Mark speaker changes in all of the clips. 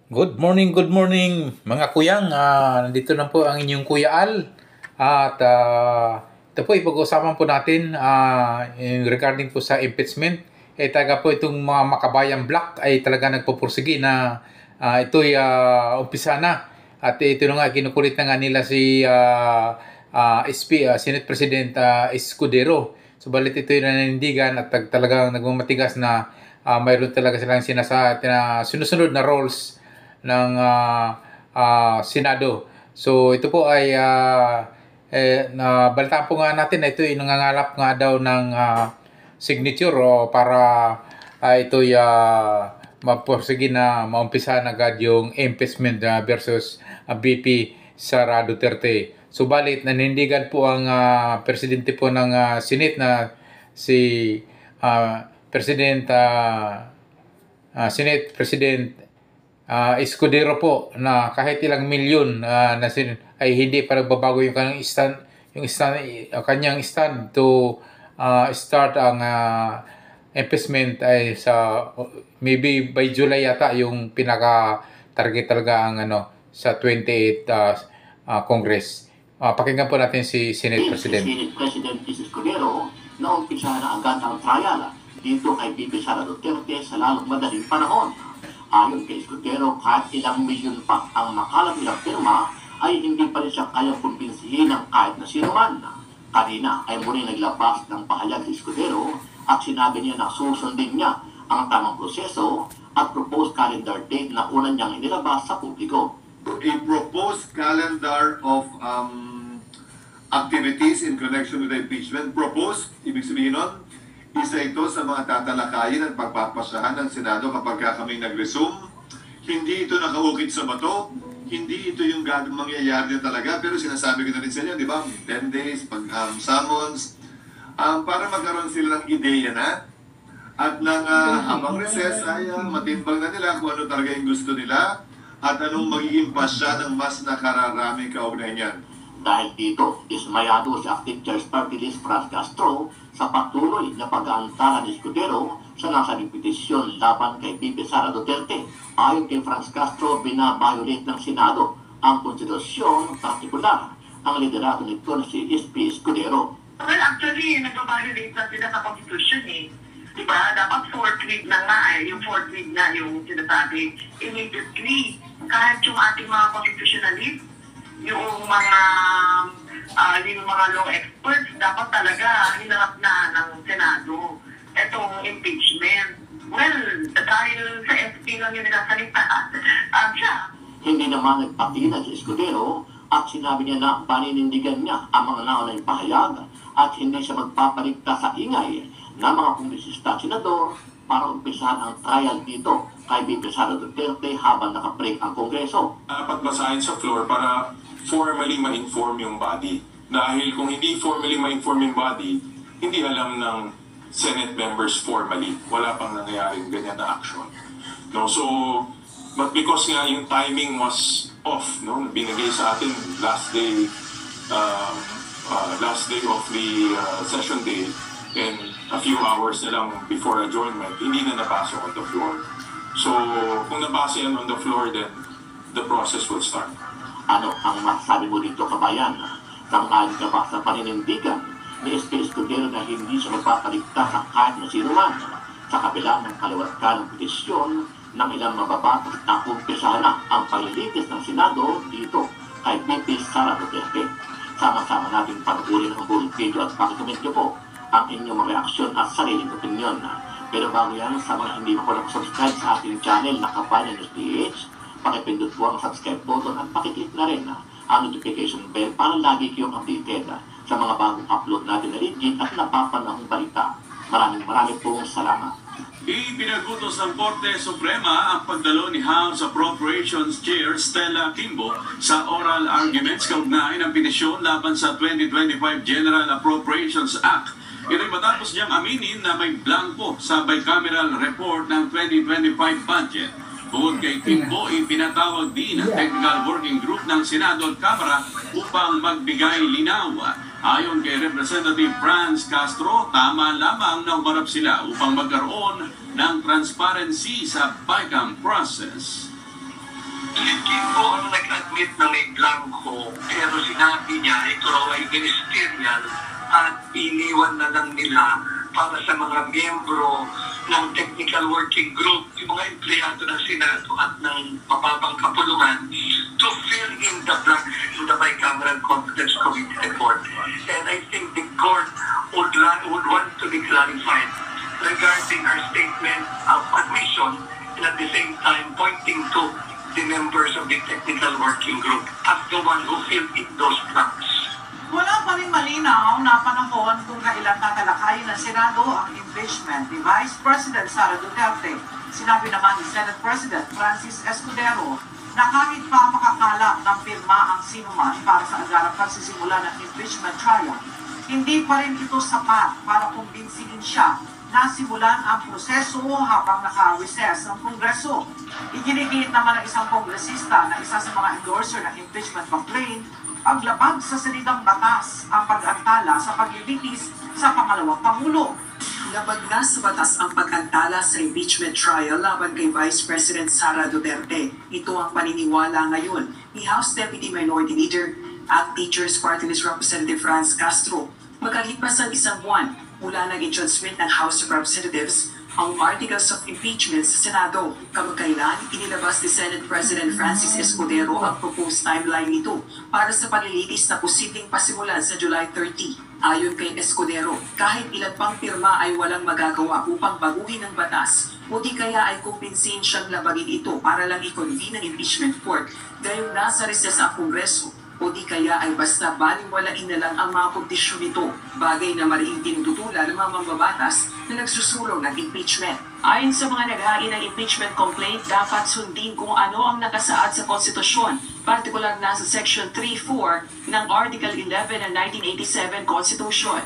Speaker 1: Good morning mga kuyang. Nandito na po ang inyong Kuya Al. At ito po, ipag-usapan po natin regarding po sa impeachment. Taga po itong mga makabayang black ay talaga nagpupursige na ito'y umpisa na. At ito na nga, kinukulit na nga nila si Senate President Escudero. Subalit ito'y nanindigan at talagang nagmamatigas na mayroon talaga silang sinusunod na roles ng Senado. So ito po ay nabalitaan po nga natin na ito ay nangangalap nga daw ng signature para ito ay mapursige na maumpisa na agad yung impeachment versus BP Sara Duterte. Subalit nanindigan po ang presidente po ng Senate na si Senate President Escudero po na kahit ilang milyon ay hindi pa nagbabago yung kanyang stand to start ang impeachment ay sa maybe by July yata yung pinaka target talaga ang sa 28th Congress. Pakinggan po natin si Senate President.
Speaker 2: Senate President Escudero na umpisa na agad ang trial dito kay BP Sara Duterte sa lalong madaling panahon. Ayon kay Escudero, kahit ilang milyon pa ang makalat nilang pirma, ay hindi pa rin siya kaya kumbinsihin ng kahit na sino man. Kanina ay muli naglabas ng pahayag si Escudero at sinabi niya na susundin niya ang tamang proseso at proposed calendar date na una niyang inilabas sa publiko.
Speaker 3: A proposed calendar of activities in connection with the impeachment. Proposed, ibig sabihin nun, isa ito sa mga tatalakayin at pagpapasahan ng Senado kapag kami nag-resume. Hindi ito nakaukit sa bato, hindi ito yung mangyayari na talaga, pero sinasabi ko na rin sa inyo, di ba? 10 days, summons, para magkaroon sila ng ideya na, at nang habang recess ay matimbang na nila kung ano talaga yung gusto nila, at anong magiging pasya ng mas nakararami kaugnay niyan.
Speaker 2: Dahil dito, dismayado si Active Church Party List Franz Castro sa patuloy na pag-aantala ni Escudero sa nasabing petisyon laban kay BP Sara Duterte. Ayon kay Franz Castro, binabiolate ng Senado ang konstitusyon, partikular ang liderato nito na si SP Escudero.
Speaker 4: Well, actually, nag-violate na sila sa Constitution eh. Diba? Dapat fourth read na nga eh. Yung fourth read na yung sinasabi. Immediately, kahit yung ating mga constitutionalists, yung mga law experts, dapat talaga hinarap na ng Senado itong impeachment. Well, dahil sa SP lang yung nakasalita, siya.
Speaker 2: Hindi naman nagpakita si Escudero at sinabi niya na paninindigan niya ang mga naunang pahayag at hindi siya magpapaligtas sa ingay na mga kongresista at senador para umpisahan ang trial dito kay BP Sara Duterte habang nakabreak ang Kongreso.
Speaker 5: Dapat basahin sa floor para formally ma-inform yung body. Dahil kung hindi formally ma-inform yung body, hindi alam ng Senate members formally. Wala pang nangyayaring ganyan na action. No? So, but because nga yung timing was off, no? Binigay sa atin last day of the session day, and a few hours na lang before adjournment, hindi na napasok on the floor. So, kung nabasa yan on the floor, then the process will start.
Speaker 2: Ano ang masasabi mo dito, kabayan? Tanghain ka ba sa paninindigan ni SP Escudero na hindi siya magpapaligtas sa kahit na sino man sa kabila ng kaliwat-ka ng petisyon ng ilang mababatas na umpisahan na ang paglilitis ng Senado dito kay BP Sara Duterte. Sama-sama natin panuulin ang buong video at pakikomment niyo po ang inyong mga reaksyon at sariling opinion. Pero bago yan, sa mga hindi pa po subscribe sa ating channel na Kabayan News PH, pakipindot po ang subscribe button at pakiclick na rin ang notification bell para lagi kayong updated sa mga bagong upload natin na legit at napapanahong balita. Maraming pong salamat.
Speaker 6: Ipinagutos ng Korte Suprema ang pagdalo ni House Appropriations Chair Stella Kimbo sa oral arguments kaugnay ng petisyon laban sa 2025 General Appropriations Act. Ito'y matapos niyang aminin na may blanco sa bicameral report ng 2025 budget. Bukod kay Kimbo, ipinatawag din ang Technical Working Group ng Senado at Kamara upang magbigay linaw. Ayon kay Representative Franz Castro, tama lamang na umarap sila upang magkaroon ng transparency sa BICAM process.
Speaker 7: Si Kimbo ang nag-admit na may blanco, pero sinabi niya ito raw ay ministerial at iniwan na lang nila para sa mga miyembro ng technical working group, yung mga empleyado ng Senado at ng mababang kapulungan to fill in the blanks in the bicameral competence committee report. And I think the court would want to be clarified regarding our statement of admission and at the same time pointing to the members of the technical working group as the one who filled in those blanks.
Speaker 8: Wala pa rin malinaw na panahon kung kailan tatalakayin ng Senado ang impeachment ni Vice President Sara Duterte. Sinabi naman ni Senate President Francis Escudero na kahit pa makakalap ng pirma ang sinuman para sa agarang pagsisimula ng impeachment trial, hindi pa rin ito sapat para kumbinsihin siya na simulan ang proseso habang naka-recess ang Kongreso. Iginigit naman ng isang kongresista na isa sa mga endorser ng impeachment complaint paglabag sa salitang batas ang pag-antala sa paglilitis sa pangalawang Pangulo. Labag na sa batas ang pag-antala sa impeachment trial laban kay Vice President Sara Duterte. Ito ang paniniwala ngayon ni House Deputy Minority Leader at Teachers Party List Representative Franz Castro. Magkalipas ang isang buwan mula naging transmit ng House of Representatives ang articles of impeachment sa Senado. Kamakailan, inilabas ni Senate President Francis Escudero ang proposed timeline nito para sa paglilitis na posibleng pasimulan sa July 30. Ayon kay Escudero, kahit ilan pang pirma ay walang magagawa upang baguhin ang batas, o di kaya ay kumpinsihin siyang labagin ito para lang i-convene ang impeachment court gayong nasa recess ang Kongreso, o di kaya ay basta baliwalain na lang ang mga kondisyon nito, bagay na mariing tinututulan ng mga mambabatas na nagsusulong ng impeachment. Ayon sa mga naghain ng impeachment complaint, dapat sundin kung ano ang nakasaad sa konstitusyon, partikular na sa Section 3.4 ng Article 11 ng 1987 Constitution.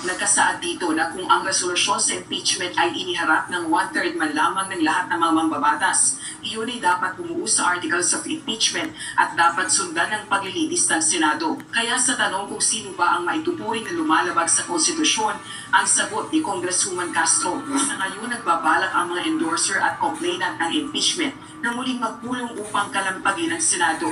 Speaker 8: Nagkasaad dito na kung ang resolusyon sa impeachment ay iniharap ng 1/3 man lamang ng lahat ng mga mambabatas, iyon ay dapat bumuo sa articles of impeachment at dapat sundan ng paglilitis ng Senado. Kaya sa tanong kung sino ba ang maituturing na lumalabag sa konstitusyon, ang sagot ni Congresswoman Castro, sa ngayon nagbabalak ang mga endorser at complainant ng impeachment na muling magpulong upang kalampagin ang Senado.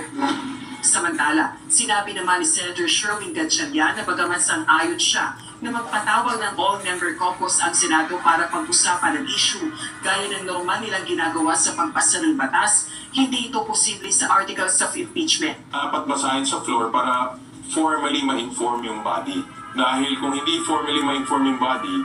Speaker 8: Samantala, sinabi naman ni Senator Sherwin Gatchalian na bagaman sang-ayon siya na magpatawag ng all-member caucus ang Senado para pag-usapan ang issue gaya ng normal nilang ginagawa sa pagpasa ng batas, hindi ito posible sa articles of impeachment.
Speaker 5: Dapat basahin sa floor para formally ma-inform yung body. Dahil kung hindi formally ma-inform yung body,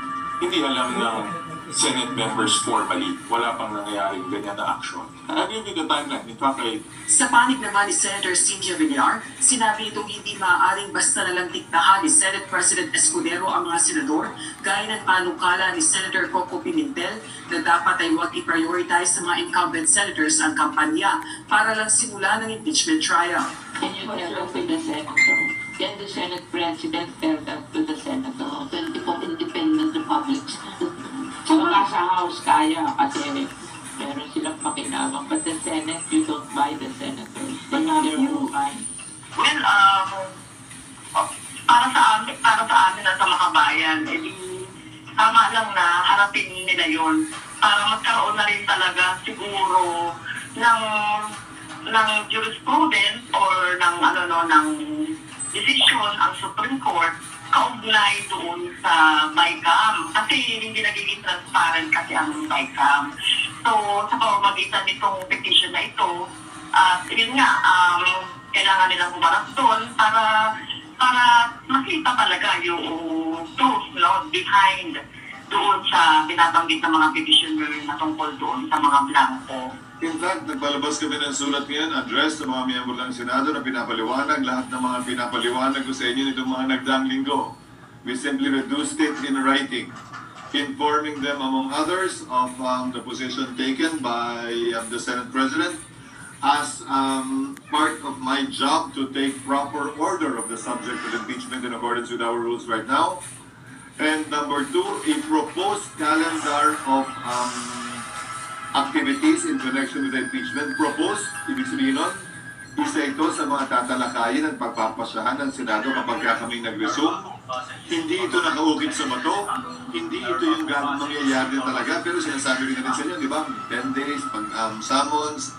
Speaker 5: hindi alam ng Senate members formally. Wala pang nangyayaring ganyan na action. I'll give you the timeline. In fact,
Speaker 8: Sa panig naman ni Senator Cynthia Villar, sinabi itong hindi maaaring basta nalang diktahan ni Senate President Escudero ang mga senador, gaya ng panukala ni Senator Coco Pimentel na dapat ay huwag i-prioritize sa mga incumbent senators ang kampanya para lang simula ng impeachment trial.
Speaker 9: Can you tell that to the Senator? Can the Senate President tell that to the Senator? 24 independent republics. Baka sa House kaya kasi meron silang pakinabang. But the Senate, you don't buy the senators. They have their own mind.
Speaker 4: Well, para sa amin at sa mga bayan, edi tama lang na harapin nila yun para magkaroon na rin talaga siguro ng jurisprudence or ng decision ang Supreme Court kaugnay doon sa BICAM. Kasi hindi nagiging transparent kasi ang BICAM. So, sa pamamagitan nitong petition na ito, yun nga, kailangan nilang humarap doon para makita talaga yung truth, no, behind doon sa binabanggit ng mga petitioner na tungkol doon sa mga blanco.
Speaker 3: In fact, nagpalabas kami ng sulat ngayon, address sa mga miyembro ng Senado na pinapaliwanag lahat ng mga pinapaliwanag ko sa inyo nitong mga nagdaang linggo. We simply reduced it in writing, informing them, among others, of the position taken by the Senate President as part of my job to take proper order of the subject of impeachment in accordance with our rules right now. And number two, a proposed calendar of activities in connection with the impeachment. Proposed, ibig sabihin nun, isa ito sa mga tatalakayin at pagpapasyahan ng Senado kapag kami nag-resume. Hindi ito nakaukit sa bato, hindi ito yung mangyayari talaga, pero sinasabi rin natin sa inyo, di ba? 10 days, pag summons,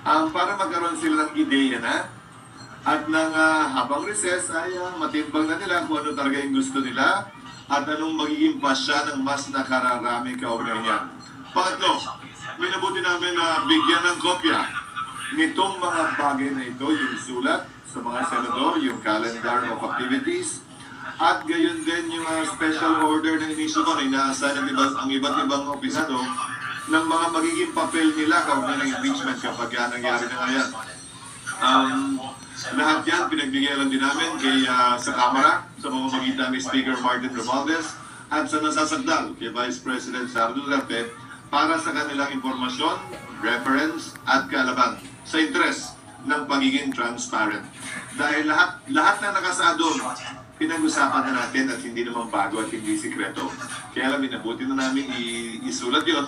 Speaker 3: para magkaroon sila ng ideya na at nang habang recess ay matimbang na nila kung ano talaga yung gusto nila at anong magiging pasya ng mas nakararaming kaugnay niyan. Pangatlo, minabuti namin na bigyan ng kopya nitong mga bagay na ito, yung sulat sa mga senador, yung calendar of activities, at gayon din yung special order na inisyo ko na inaasahan ang iba't ibang opisado ng mga magiging papel nila kaugnay ng impeachment kapag nangyari na nga yan. Lahat yan, pinagbigyan lang din namin sa Kamara, sa pamamagitan ni Speaker Martin Romualdez, at sa nasasagdal kay Vice President Sara Duterte para sa kanilang impormasyon, reference, at kaalaman sa interes ng pagiging transparent. Dahil lahat na nakasaad doon, pinag-usapan na natin at hindi naman bago at hindi sikreto. Kaya alam, minabuti na namin isulat yon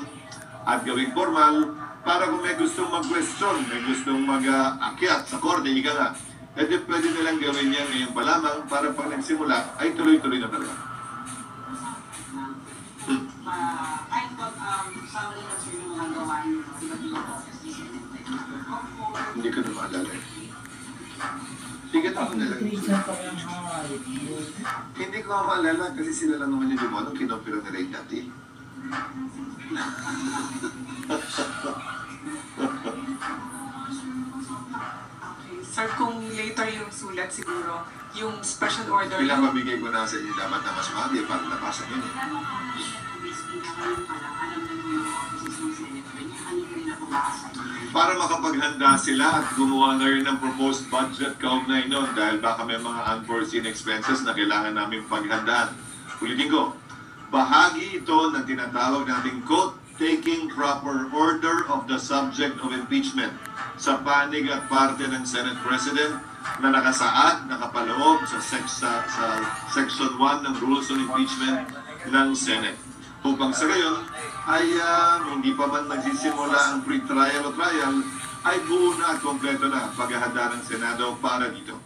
Speaker 3: at gawing formal para kung may gustong mag-question, may gustong mag-akyat sa korte, ika nga, pwede nilang gawin yan ngayon pa lamang para pag nagsimula ay tuloy-tuloy na talaga. Hindi ko na maalala. Sigat ako na lang. Hindi ko maalala kasi sila lang naman yung demonong kinopira na rin dati.
Speaker 10: Sir, kung later yung sulat siguro, yung special order...
Speaker 3: Pinapabigay ko na sa inyo dapat na mas mahali para napasan yun. Para makapaghanda sila at gumawa na rin ng proposed budget kaugnay noon dahil baka may mga unforeseen expenses na kailangan namin paghandaan. Ulitin ko, bahagi ito ng tinatawag nating quote, taking proper order of the subject of impeachment sa panig at parte ng Senate President na nakasaad, nakapaloob sa Section 1 ng Rules on Impeachment ng Senate. Upang sa gayon, ay hindi pa man nagsisimula ang pre-trial o trial, ay buo na at kompleto na ang paghahanda ng Senado para dito.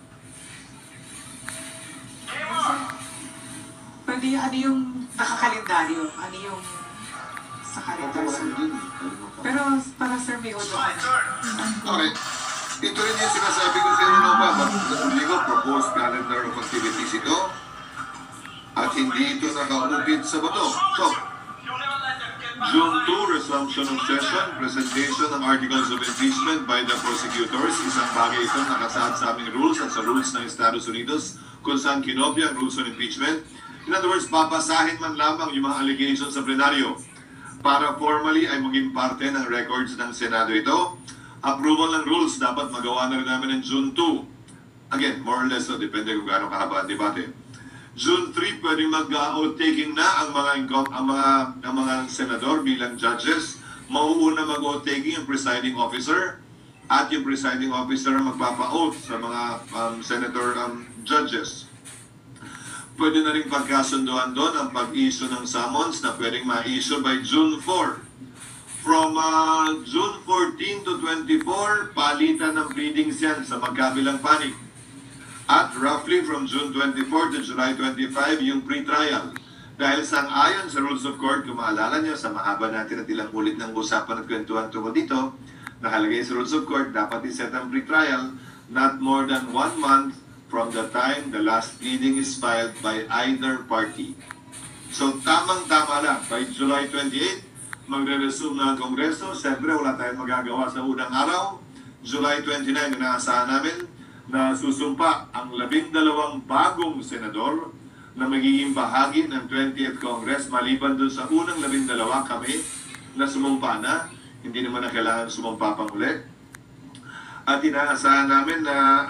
Speaker 10: Pwede, ano yung nakakalendaryo? Ano yung sa kalendaryo? Pero para sir, may ulo ka.
Speaker 3: Okay. Ito rin yung sinasabi ko sa inyo na ba? Hindi ko proposed calendar of activities ito at hindi ito nakaupit sa bato. So, June 2, resumption of session, presentation ng articles of impeachment by the prosecutors. Isang bagay ito nakasaad sa aming rules at sa rules ng Estados Unidos kung saan kinopya ang rules on impeachment. In other words, papasahin man lamang yung mga allegations sa plenaryo para formally ay maging parte ng records ng Senado ito. Approval ng rules dapat magawa na rin namin ng June 2. Again, more or less, so, depende kung gaano kahaba ang debate. June 3, pwedeng mag-oath-taking na ang mga senador bilang judges. Mauuna mag-oath-taking yung presiding officer at yung presiding officer magpapa-oath sa mga senator judges. Pwede na rin pagkasunduan doon ang pag-issue ng summons na pwedeng ma-issue by June 4. From June 14 to 24, palitan ng pleadings yan sa magkabilang panig. At roughly from June 24 to July 25, yung pre-trial. Dahil sang-ayon sa rules of court, kung maalala nyo, sa mahaba natin at ilang ulit ng usapan at kwentuhan tungkol dito, nakalagay sa rules of court, dapat iset ang pre-trial not more than 1 month from the time the last pleading is filed by either party. So tamang-tama lang, by July 28, magre-resume na ang Kongreso. Siyempre, wala tayong magagawa sa unang araw. July 29, inaasahan namin na susumpa ang 12 bagong senador na magiging bahagi ng 20th Congress. Maliban dun sa unang 12 kami na sumumpa na, hindi naman na kailangan sumumpa pang ulit. At inaasahan namin na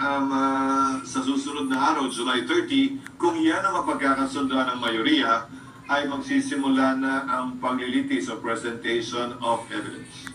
Speaker 3: sa susunod na araw, July 30, kung yan ang mapagkakasunduan ng mayoriya, ay magsisimula na ang paglilitis o presentation of evidence.